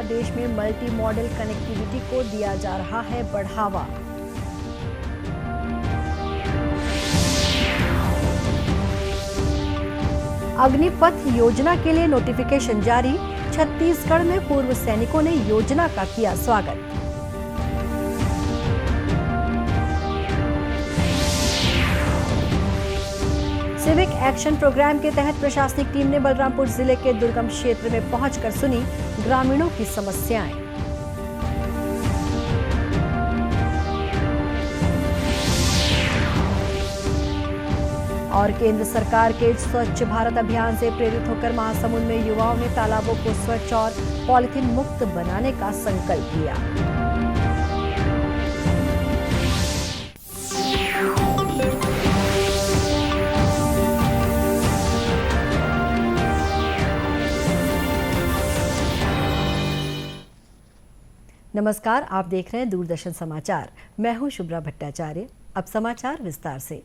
देश में multi modal connectivity को दिया जा रहा है बढ़ावा। अग्निपथ योजना के लिए नोटिफिकेशन जारी, छत्तीसगढ़ में पूर्व सैनिकों ने योजना का किया स्वागत। सिविक एक्शन प्रोग्राम के तहत प्रशासनिक टीम ने बलरामपुर जिले के दुर्गम क्षेत्र में पहुंचकर सुनी ग्रामीणों की समस्याएं। और केंद्र सरकार के स्वच्छ भारत अभियान से प्रेरित होकर महासमुंद में युवाओं ने तालाबों को स्वच्छ और पॉलिथीन मुक्त बनाने का संकल्प लिया। नमस्कार, आप देख रहे हैं दूरदर्शन समाचार। मैं हूं शुभ्रा भट्टाचार्य। अब समाचार विस्तार से।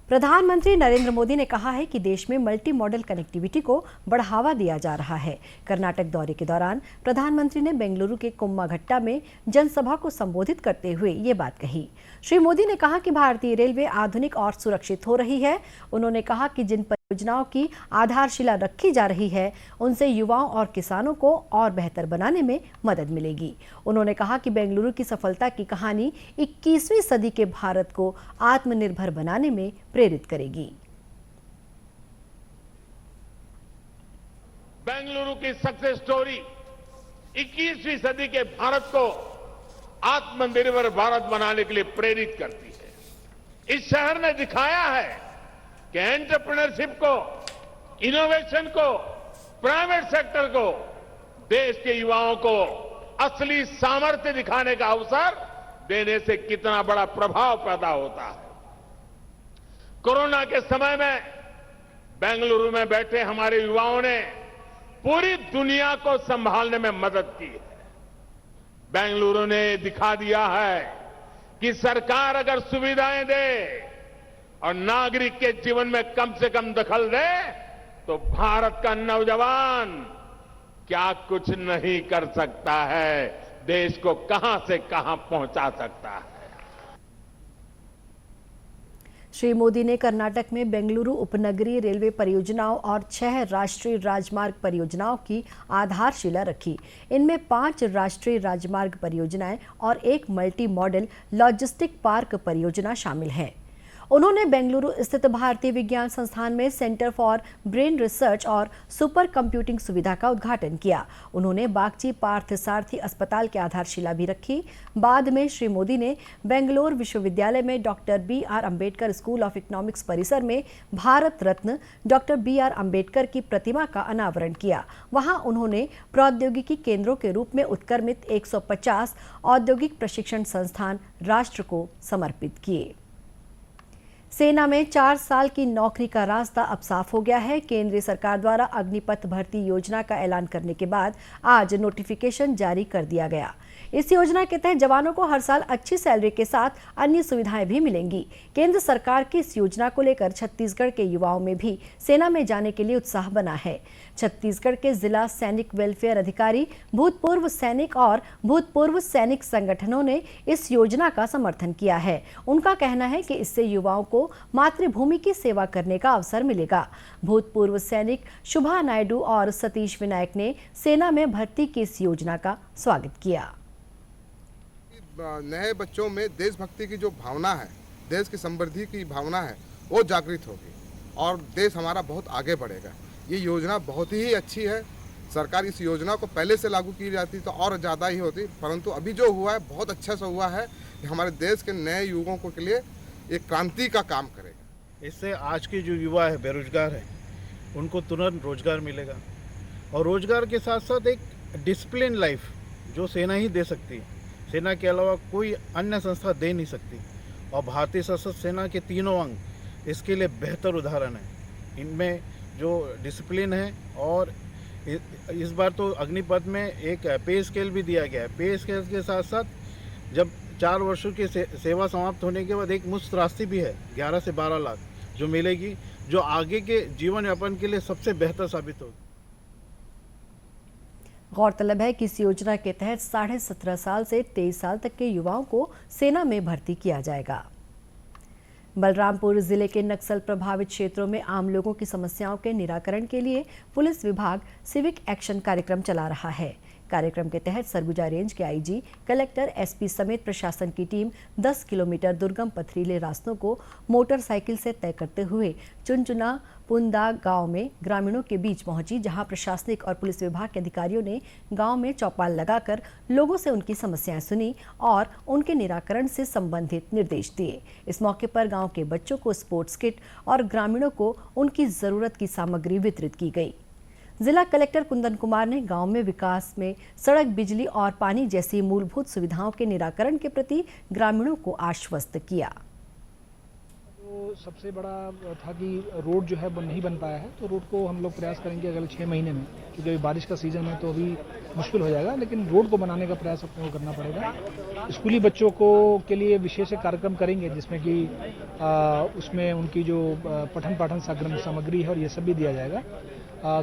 प्रधानमंत्री नरेंद्र मोदी ने कहा है कि देश में मल्टी मॉडल कनेक्टिविटी को बढ़ावा दिया जा रहा है। कर्नाटक दौरे के दौरान प्रधानमंत्री ने बेंगलुरु के कुम्माघट्टा में जनसभा को संबोधित करते हुए ये बात कही। श्री मोदी ने कहा कि भारतीय रेलवे आधुनिक और सुरक्षित हो रही है। उन्होंने कहा कि जिन परियोजनाओं की आधारशिला रखी जा रही है, उनसे युवाओं और किसानों को और बेहतर बनाने में मदद मिलेगी। उन्होंने कहा कि बेंगलुरु की सफलता की कहानी 21वीं सदी के भारत को आत्मनिर्भर बनाने में प्रेरित करेगी। बेंगलुरु की सक्सेस स्टोरी 21वीं सदी के भारत को आत्मनिर्भर भारत बनाने के लिए प्रेरित करती है। इस शहर ने दिखाया है कि एंटरप्रेन्योरशिप को, इनोवेशन को, प्राइवेट सेक्टर को, देश के युवाओं को असली सामर्थ्य दिखाने का अवसर देने से कितना बड़ा प्रभाव पैदा होता है। कोरोना के समय में बेंगलुरु में बैठे हमारे युवाओं ने पूरी दुनिया को संभालने में मदद की है। बेंगलुरु ने दिखा दिया है कि सरकार अगर सुविधाएं दे और नागरिक के जीवन में कम से कम दखल दे तो भारत का नौजवान क्या कुछ नहीं कर सकता है, देश को कहां से कहां पहुंचा सकता है। श्री मोदी ने कर्नाटक में बेंगलुरु उपनगरीय रेलवे परियोजनाओं और 6 राष्ट्रीय राजमार्ग परियोजनाओं की आधारशिला रखी। इनमें 5 राष्ट्रीय राजमार्ग परियोजनाएं और 1 मल्टी मॉडल लॉजिस्टिक पार्क परियोजना शामिल है। उन्होंने बेंगलुरु स्थित भारतीय विज्ञान संस्थान में सेंटर फॉर ब्रेन रिसर्च और सुपर कंप्यूटिंग सुविधा का उद्घाटन किया। उन्होंने बागची पार्थसारथी अस्पताल की आधारशिला भी रखी। बाद में श्री मोदी ने बेंगलुरु विश्वविद्यालय में doctor B R. Ambedkar school of economics परिसर में भारत रत्न डॉक्टर बी.आर. अम्बेडकर की प्रतिमा का अनावरण किया। वहां उन्होंने प्रौद्योगिकी केंद्रों के रूप में उत्क्रमित 150 औद्योगिक प्रशिक्षण संस्थान राष्ट्र को समर्पित किए। सेना में 4 साल की नौकरी का रास्ता अब साफ हो गया है। केंद्रीय सरकार द्वारा अग्निपथ भर्ती योजना का ऐलान करने के बाद आज नोटिफिकेशन जारी कर दिया गया। इस योजना के तहत जवानों को हर साल अच्छी सैलरी के साथ अन्य सुविधाएं भी मिलेंगी। केंद्र सरकार की इस योजना को लेकर छत्तीसगढ़ के युवाओं में भी सेना में जाने के लिए उत्साह बना है। छत्तीसगढ़ के जिला सैनिक वेलफेयर अधिकारी, भूतपूर्व सैनिक और भूतपूर्व सैनिक संगठनों ने इस योजना का समर्थन किया है। उनका कहना है कि इससे युवाओं को मातृभूमि की सेवा करने का अवसर मिलेगा। भूतपूर्व सैनिक शुभा नायडू और सतीश विनायक ने सेना में भर्ती की इस योजना का स्वागत किया। नए बच्चों में देशभक्ति की जो भावना है, देश की समृद्धि की भावना है, वो जागृत होगी और देश हमारा बहुत आगे बढ़ेगा। ये योजना बहुत ही अच्छी है। सरकार इस योजना को पहले से लागू की जाती तो और ज़्यादा ही होती, परंतु अभी जो हुआ है बहुत अच्छा सा हुआ है कि हमारे देश के नए युवकों के लिए एक क्रांति का काम करेगा। इससे आज के जो युवा है, बेरोजगार है, उनको तुरंत रोजगार मिलेगा और रोजगार के साथ साथ एक डिसिप्लिन लाइफ जो सेना ही दे सकती है। सेना के अलावा कोई अन्य संस्था दे नहीं सकती और भारतीय सशस्त्र सेना के तीनों अंग इसके लिए बेहतर उदाहरण है। इनमें जो डिसिप्लिन है और इस बार तो अग्निपथ में एक पे स्केल भी दिया गया है। पे स्केल के साथ साथ जब 4 वर्षों की सेवा समाप्त होने के बाद एक मुफ्त राशि भी है 11 से 12 लाख जो मिलेगी, जो आगे के जीवन यापन के लिए सबसे बेहतर साबित होगी। गौरतलब है कि इस योजना के तहत 17.5 साल से 23 साल तक के युवाओं को सेना में भर्ती किया जाएगा। बलरामपुर जिले के नक्सल प्रभावित क्षेत्रों में आम लोगों की समस्याओं के निराकरण के लिए पुलिस विभाग सिविक एक्शन कार्यक्रम चला रहा है। कार्यक्रम के तहत सरगुजा रेंज के आईजी, कलेक्टर, एसपी समेत प्रशासन की टीम 10 किलोमीटर दुर्गम पथरीले रास्तों को मोटरसाइकिल से तय करते हुए चुनचुना पुनदा गांव में ग्रामीणों के बीच पहुंची, जहां प्रशासनिक और पुलिस विभाग के अधिकारियों ने गांव में चौपाल लगाकर लोगों से उनकी समस्याएं सुनी और उनके निराकरण से संबंधित निर्देश दिए। इस मौके पर गांव के बच्चों को स्पोर्ट्स किट और ग्रामीणों को उनकी जरूरत की सामग्री वितरित की गई। जिला कलेक्टर कुंदन कुमार ने गांव में विकास में सड़क, बिजली और पानी जैसी मूलभूत सुविधाओं के निराकरण के प्रति ग्रामीणों को आश्वस्त किया। तो सबसे बड़ा था कि रोड जो है वो नहीं बन पाया है, तो रोड को हम लोग प्रयास करेंगे अगले 6 महीने में, क्योंकि अभी बारिश का सीजन है तो अभी मुश्किल हो जाएगा, लेकिन रोड को बनाने का प्रयास अपने को करना पड़ेगा। स्कूली बच्चों को के लिए विशेष कार्यक्रम करेंगे जिसमें कि उसमें उनकी जो पठन पाठन सामग्री है और ये सब भी दिया जाएगा।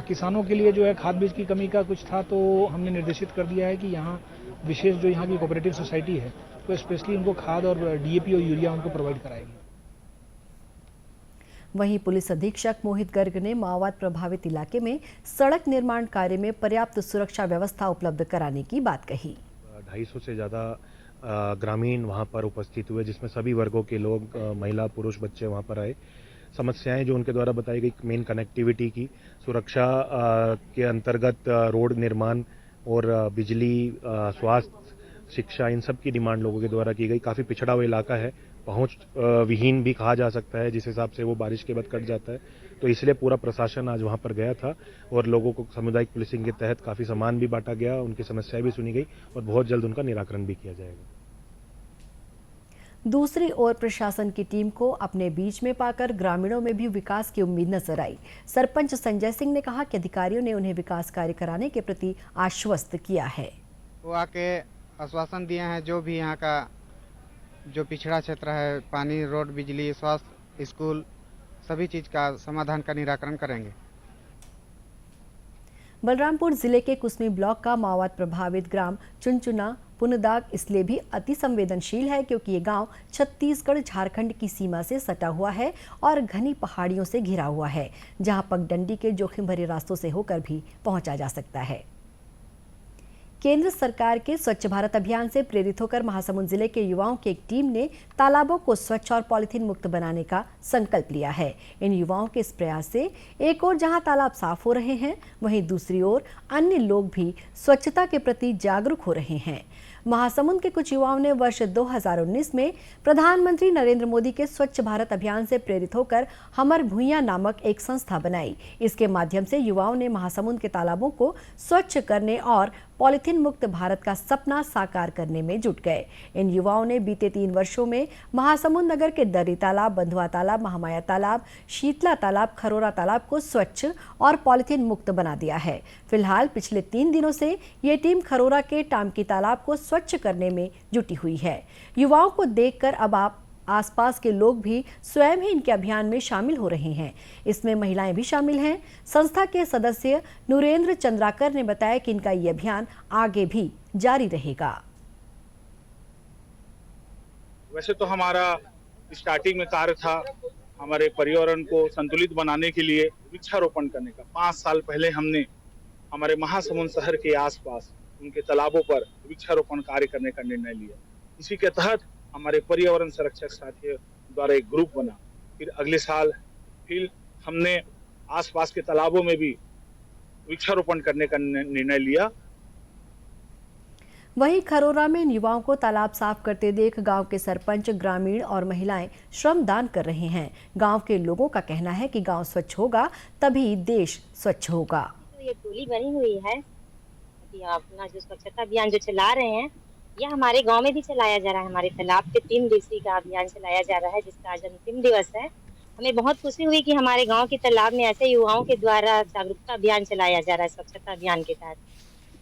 किसानों के लिए जो है खाद बीज की कमी का कुछ था, तो हमने निर्देशित कर दिया है कि यहाँ विशेष जो यहाँ की कोऑपरेटिव सोसाइटी है तो स्पेशली उनको खाद और डीएपी और यूरिया उनको प्रोवाइड कराएगी। वहीं पुलिस अधीक्षक मोहित गर्ग ने माओवाद प्रभावित इलाके में सड़क निर्माण कार्य में पर्याप्त सुरक्षा व्यवस्था उपलब्ध कराने की बात कही। 250 से ज़्यादा ग्रामीण वहां पर उपस्थित हुए, जिसमें सभी वर्गों के लोग, महिला, पुरुष, बच्चे वहां पर आए। समस्याएं जो उनके द्वारा बताई गई, मेन कनेक्टिविटी की, सुरक्षा के अंतर्गत रोड निर्माण और बिजली, स्वास्थ्य, शिक्षा, इन सब की डिमांड लोगों के द्वारा की गई। काफ़ी पिछड़ा हुआ इलाका है, पहुंच विहीन भी कहा जा सकता है, जिस हिसाब से वो बारिश के बाद कट जाता है, तो इसलिए पूरा प्रशासन आज वहां पर गया था और लोगों को सामुदायिक पुलिसिंग के तहत काफ़ी सामान भी बांटा गया, उनकी समस्याएं भी सुनी गई और बहुत जल्द उनका निराकरण भी किया जाएगा। दूसरी ओर प्रशासन की टीम को अपने बीच में पाकर ग्रामीणों में भी विकास की उम्मीद नजर आई। सरपंच संजय सिंह ने कहा कि अधिकारियों ने उन्हें विकास कार्य कराने के प्रति आश्वस्त किया है। वो आके आश्वासन दिए हैं, जो भी यहाँ का जो पिछड़ा क्षेत्र है, पानी, रोड, बिजली, स्वास्थ्य, स्कूल, सभी चीज का समाधान का निराकरण करेंगे। बलरामपुर जिले के कुसमी ब्लॉक का माओवाद प्रभावित ग्राम चुनचुना पुनदाग इसलिए भी अति संवेदनशील है क्योंकि ये गांव छत्तीसगढ़ झारखंड की सीमा से सटा हुआ है और घनी पहाड़ियों से घिरा हुआ है, जहां पगडंडी के जोखिम भरे रास्तों से होकर भी पहुंचा जा सकता है। केंद्र सरकार के स्वच्छ भारत अभियान से प्रेरित होकर महासमुंद जिले के युवाओं की एक टीम ने तालाबों को स्वच्छ और पॉलीथीन मुक्त बनाने का संकल्प लिया है। इन युवाओं के इस प्रयास से एक ओर जहां तालाब साफ हो रहे हैं, वहीं दूसरी ओर अन्य लोग भी स्वच्छता के प्रति जागरूक हो रहे हैं। महासमुंद के कुछ युवाओं ने वर्ष 2019 में प्रधानमंत्री नरेंद्र मोदी के स्वच्छ भारत अभियान से प्रेरित होकर हमर भुइयां नामक एक संस्था बनाई। इसके माध्यम से युवाओं ने महासमुंद के तालाबों को स्वच्छ करने और पॉलीथीन मुक्त भारत का सपना साकार करने में जुट गए। इन युवाओं ने बीते 3 वर्षों में महासमुंद नगर के दर्री तालाब, बंधुआ तालाब, महामाया तालाब, शीतला तालाब, खरोरा तालाब को स्वच्छ और पॉलीथीन मुक्त बना दिया है। फिलहाल पिछले 3 दिनों से ये टीम खरोरा के टामकी तालाब को स्वच्छ करने में जुटी हुई है। युवाओं को देखकर अब आसपास के लोग भी स्वयं ही इनके अभियान में शामिल हो रहे हैं। इसमें महिलाएं भी शामिल हैं। संस्था के सदस्य नुरेंद्र चंद्राकर ने बताया कि इनका ये अभियान आगे भी जारी रहेगा। वैसे तो हमारा स्टार्टिंग में कार्य था हमारे पर्यावरण को संतुलित बनाने के लिए वृक्षारोपण करने का। 5 साल पहले हमने हमारे महासमुंद शहर के आसपास उनके तालाबों पर वृक्षारोपण कार्य करने का निर्णय लिया। इसी के तहत हमारे पर्यावरण संरक्षक साथियों द्वारा एक ग्रुप बना। फिर अगले साल फिर हमने आसपास के तालाबों में भी वृक्षारोपण करने का निर्णय लिया। वहीं खरोरा में इन युवाओं को तालाब साफ करते देख गांव के सरपंच, ग्रामीण और महिलाएं श्रमदान कर रहे हैं। गांव के लोगों का कहना है कि गांव स्वच्छ होगा तभी देश स्वच्छ होगा। ये टोली बनी हुई है कि अपना जो स्वच्छता अभियान जो चला रहे हैं, यह हमारे गांव में भी चलाया जा रहा है। हमारे तालाब पे 3 दिवसीय का अभियान चलाया जा रहा है, जिसका आज अंतिम दिवस है। हमें बहुत खुशी हुई कि हमारे गांव के तालाब में ऐसे युवाओं के द्वारा जागरूकता अभियान चलाया जा रहा है। स्वच्छता अभियान के तहत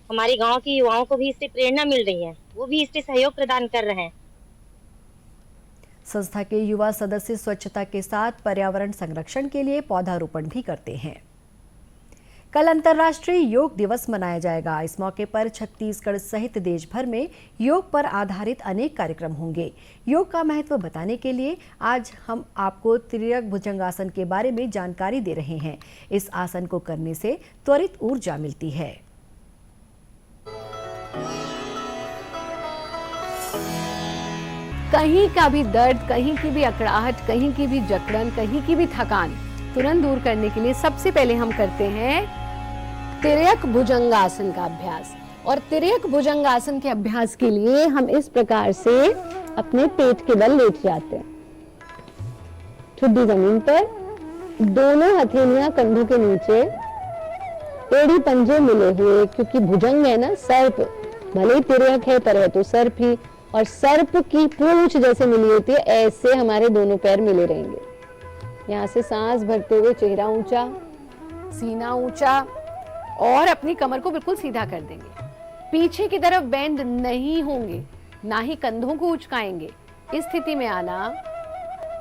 हमारे गांव के युवाओं को भी इससे प्रेरणा मिल रही है, वो भी इससे सहयोग प्रदान कर रहे हैं। संस्था के युवा सदस्य स्वच्छता के साथ पर्यावरण संरक्षण के लिए पौधारोपण भी करते हैं। कल अंतर्राष्ट्रीय योग दिवस मनाया जाएगा। इस मौके पर छत्तीसगढ़ सहित देश भर में योग पर आधारित अनेक कार्यक्रम होंगे। योग का महत्व बताने के लिए आज हम आपको तिर्यक भुजंगासन के बारे में जानकारी दे रहे हैं। इस आसन को करने से त्वरित ऊर्जा मिलती है। कहीं का भी दर्द, कहीं की भी अकड़ाहट, कहीं की भी जकड़न, कहीं की भी थकान तुरंत दूर करने के लिए सबसे पहले हम करते हैं तिर्यक भुजंगासन का अभ्यास। और तिर्यक भुजंगासन के अभ्यास के लिए हम इस प्रकार से अपने पेट के बल लेट जाते हैं, ठुड्डी जमीन पर, दोनों हथेलियां कंधों के नीचे, एड़ी पंजे मिले हुए, क्योंकि भुजंग है ना, सर्प, भले ही तिर्यक है पर है तो सर्प ही, और सर्प की पूंछ जैसे मिली होती है, ऐसे हमारे दोनों पैर मिले रहेंगे। यहाँ से सांस भरते हुए चेहरा ऊंचा, सीना ऊंचा, और अपनी कमर को बिल्कुल सीधा कर देंगे। पीछे की तरफ बेंड नहीं होंगे, ना ही कंधों को उचकाएंगे। इस स्थिति में आना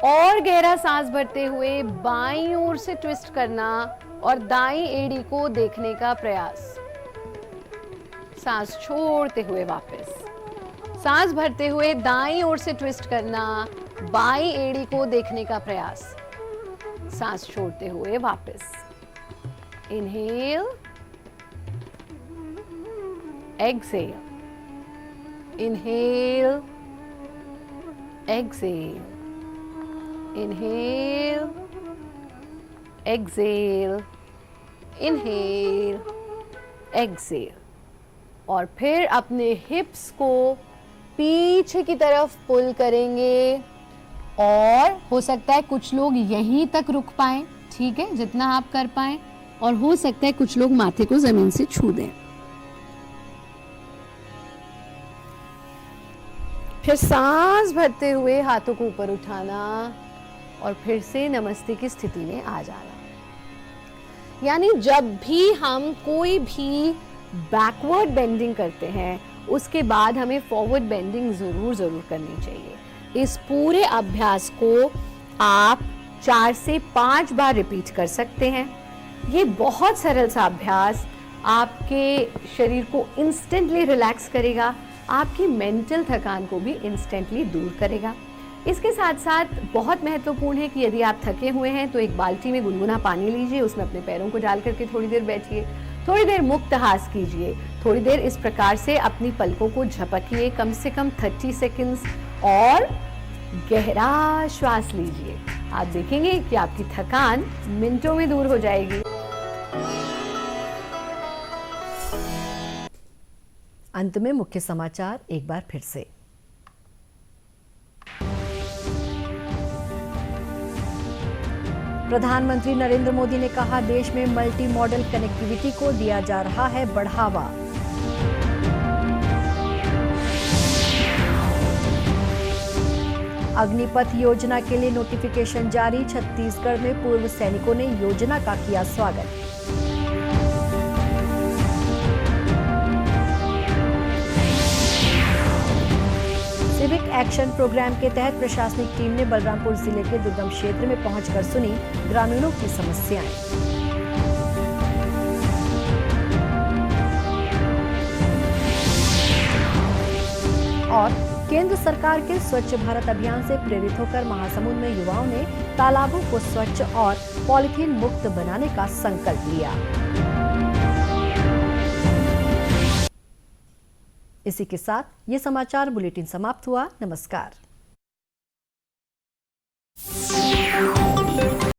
और गहरा सांस भरते हुए बाईं ओर से ट्विस्ट करना और दाईं एड़ी को देखने का प्रयास। सांस छोड़ते हुए वापस, सांस भरते हुए दाईं ओर से ट्विस्ट करना, बाईं एड़ी को देखने का प्रयास। सांस छोड़ते हुए वापस। Inhale, exhale, inhale, exhale, inhale, exhale, inhale, exhale। और फिर अपने हिप्स को पीछे की तरफ पुल करेंगे, और हो सकता है कुछ लोग यहीं तक रुक पाएं, ठीक है, जितना आप कर पाएं, और हो सकता है कुछ लोग माथे को जमीन से छू दें। फिर सांस भरते हुए हाथों को ऊपर उठाना और फिर से नमस्ते की स्थिति में आ जाना। यानी जब भी हम कोई भी बैकवर्ड बेंडिंग करते हैं, उसके बाद हमें फॉरवर्ड बेंडिंग जरूर करनी चाहिए। इस पूरे अभ्यास को आप 4 से 5 बार रिपीट कर सकते हैं। ये बहुत सरल सा अभ्यास आपके शरीर को इंस्टेंटली रिलैक्स करेगा, आपकी मेंटल थकान को भी इंस्टेंटली दूर करेगा। इसके साथ साथ बहुत महत्वपूर्ण है कि यदि आप थके हुए हैं तो एक बाल्टी में गुनगुना पानी लीजिए, उसमें अपने पैरों को डाल करके थोड़ी देर बैठिए, थोड़ी देर मुक्त हास कीजिए, थोड़ी देर इस प्रकार से अपनी पलकों को झपकिए, कम से कम 30 सेकंड्स, और गहरा श्वास लीजिए। आप देखेंगे कि आपकी थकान मिनटों में दूर हो जाएगी। अंत में मुख्य समाचार एक बार फिर से। प्रधानमंत्री नरेंद्र मोदी ने कहा, देश में मल्टी मॉडल कनेक्टिविटी को दिया जा रहा है बढ़ावा। अग्निपथ योजना के लिए नोटिफिकेशन जारी, छत्तीसगढ़ में पूर्व सैनिकों ने योजना का किया स्वागत। सिविक एक्शन प्रोग्राम के तहत प्रशासनिक टीम ने बलरामपुर जिले के दुर्गम क्षेत्र में पहुंचकर सुनी ग्रामीणों की समस्याएं। और केंद्र सरकार के स्वच्छ भारत अभियान से प्रेरित होकर महासमुंद में युवाओं ने तालाबों को स्वच्छ और पॉलीथीन मुक्त बनाने का संकल्प लिया। इसी के साथ ये समाचार बुलेटिन समाप्त हुआ। नमस्कार।